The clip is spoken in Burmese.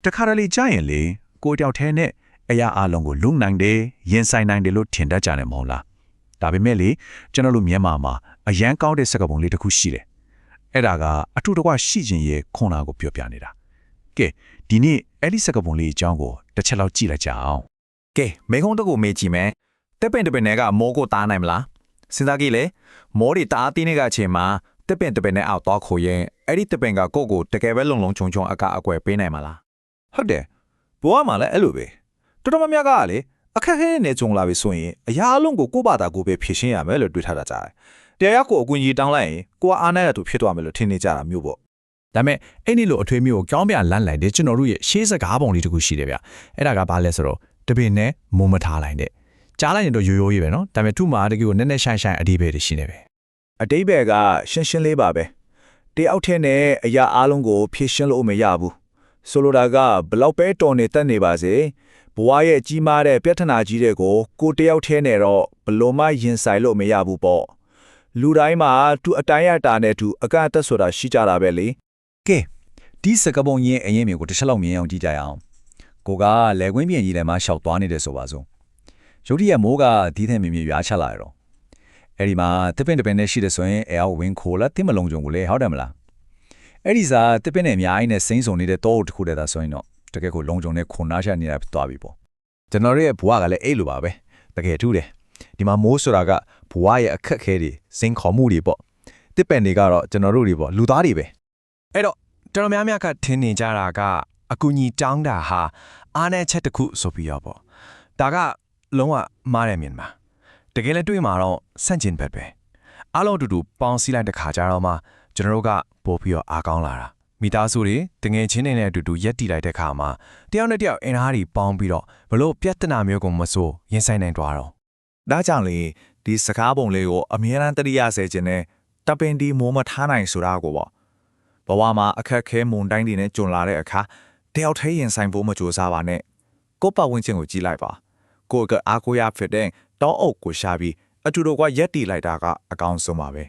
တခါတလေကြာရင်လေကိုတယောက်ထဲနဲ့အရာအလုံးကိုလုံနိုင်တယ်ရင်ဆိုင်နိုင်တယ်လို့ထင်တတ်ကြတယ်မဟုတ်လားဒါပေမဲ့လေကျွန်တော်တို့မြန်မာမှာအရန်ကောင်းတဲ့စကားပုံလေးတစ်ခုရှိတယ်အဲ့ဒါကအထူးတကွရှိခြင်းရဲ့ခွန်လာကိုပြောပြနေတာကဲဒီနေ့အဲ့ဒီစကားပုံလေးအကြောင်းကိုတစ်ချက်လောက်ကြည့်လိုက်ကြအောင် ကဲမေခုံးတော့ကိုမေးကြည့်မယ်တက်ပင်တပင်နဲ့ကမိုးကိုတားနိုင်မလားစဉ်းစားကြည့်လေမိုးတွေတအားတင်းနေကအချိန်မှာတက်ပင်တပင်နဲ့အောက်တော့ခိုရင်အဲ့ဒီတပင်ကကိုယ့်ကိုတကယ်ပဲလုံလုံချုံချုံအကအကွယ်ပေးနိုင်မလား ဟုတ်တယ်ဘဝမှာလည်းအဲ့လိုပဲတော်တော်များများကလေအခက်ခဲနေကြုံလာပြီဆိုရင်အရာအလုံးကိုကိုယ့်ဘာသာကိုပဲဖြည့်ရှင်းရမယ်လို့တွေးထားတာကြားတယ်တရားရောက်ကိုအကူအညီတောင်းလိုက်ရင်ကိုကအားနဲ့ရသူဖြစ်သွားမယ်လို့ထင်နေကြတာမျိုးပေါ့ ဒါပေမဲ့အဲ့ဒီလိုအထွေးမျိုးကိုကြောင်းပြန်လန့်လိုက်တယ်ကျွန်တော်တို့ရဲ့ရှေးစကားပုံလေးတစ်ခုရှိတယ်ဗျအဲ့ဒါကဘာလဲဆိုတော့တပင်နဲ့မိုးမထားလိုက်တဲ့ကြားလိုက်ရင်တော့ရိုးရိုးကြီးပဲနော်ဒါပေမဲ့သူ့မှာတကယ်ကိုနက်နက်ရှိုင်းရှိုင်းအဒီပဲရှိနေပဲ အတိဘယ်ကရှင်းရှင်းလေးပါပဲတယောက်ထဲနဲ့အရာအလုံးကိုဖြည့်ရှင်းလို့မရဘူးဆိုလိုတာကဘလောက်ပဲတော်နေတတ်နေပါစေဘဝရဲ့ကြီးမားတဲ့ပြဿနာကြီးတွေကိုကိုတယောက်ထဲနဲ့တော့ဘလို့မှရင်ဆိုင်လို့မရဘူးပေါ့လူတိုင်းမှာသူအတိုင်းအတာနဲ့သူအကန့်အသတ်ဆိုတာရှိကြတာပဲလေ ကဲဒီစကပုံရင်အရင်မျိုးကိုတစ်ချက်လောက်မြင်အောင်ကြည့်ကြရအောင်ကိုကလဲကွင်းပြင်ကြီးထဲမှာရှောက်သွားနေတယ်ဆိုပါစို့ရုတ်တရက်မိုးကဒီထဲမြင်မြင်ရွာချလာရတော့အဲ့ဒီမှာတစ်ပင်တစ်ပင်နဲ့ရှိတယ်ဆိုရင်အဲအောင်ဝင်းခိုးလာတင်မလုံးကြုံကိုလေဟုတ်တယ်မလားအဲ့ဒီစားတစ်ပင်နဲ့အများကြီးနဲ့စိမ့်စုံနေတဲ့တောအုပ်တစ်ခုတည်းသာဆိုရင်တော့တကယ်ကိုလုံးကြုံနဲ့ခွန်နာချနေတာသွားပြီပေါ့ကျွန်တော်ရဲ့ဘဝကလည်းအဲ့လိုပါပဲတကယ်ထူးတယ်ဒီမှာမိုးဆိုတာကဘဝရဲ့အခက်ခဲတွေစိန်ခေါ်မှုတွေပေါ့တစ်ပင်တွေကတော့ကျွန်တော်တို့တွေပေါ့လူသားတွေပဲ အဲ့တော့တော်တော်များများကထင်နေကြတာကအကူကြီးတောင်းတာဟာအားနဲ့ချက်တစ်ခုဆိုပြီးတော့ပေါ့ဒါကလုံးဝမားတယ်မြင်မှာတကယ်လည်းတွေ့မှာတော့ဆန့်ကျင်ဘက်ပဲအားလုံးအတူတူပေါင်းစည်းလိုက်တဲ့ခါကြတော့မှကျွန်တော်တို့ကပို့ပြီးတော့အားကောင်းလာတာမိသားစုတွေတငယ်ချင်းတွေနဲ့အတူတူရက်တီလိုက်တဲ့ခါမှာတယောက်နဲ့တယောက်အင်အားတွေပေါင်းပြီးတော့ဘလို့ပြဿနာမျိုးကိုမစိုးရင်ဆိုင်နိုင်သွားတော့ ဒါကြောင့်လေဒီစကားပုံလေးကိုအမြဲတမ်းတတိယဆဲခြင်းနဲ့တပင်ဒီမိုးမထားနိုင်ဆိုတာကိုပေါ့ဘဝမှာအခက်ခဲမုန်တိုင်းတွေနဲ့ကြုံလာတဲ့အခါတယောက်ထဲရင်ဆိုင်ဖို့မကြိုးစားပါနဲ့ကိုယ့်ပတ်ဝန်းကျင်ကိုကြည့်လိုက်ပါကိုယ့်ကအားကိုးရဖြစ်တဲ့တောအုပ်ကိုရှာပြီးအတူတူကရက်တီလိုက်တာကအကောင်းဆုံးပါပဲ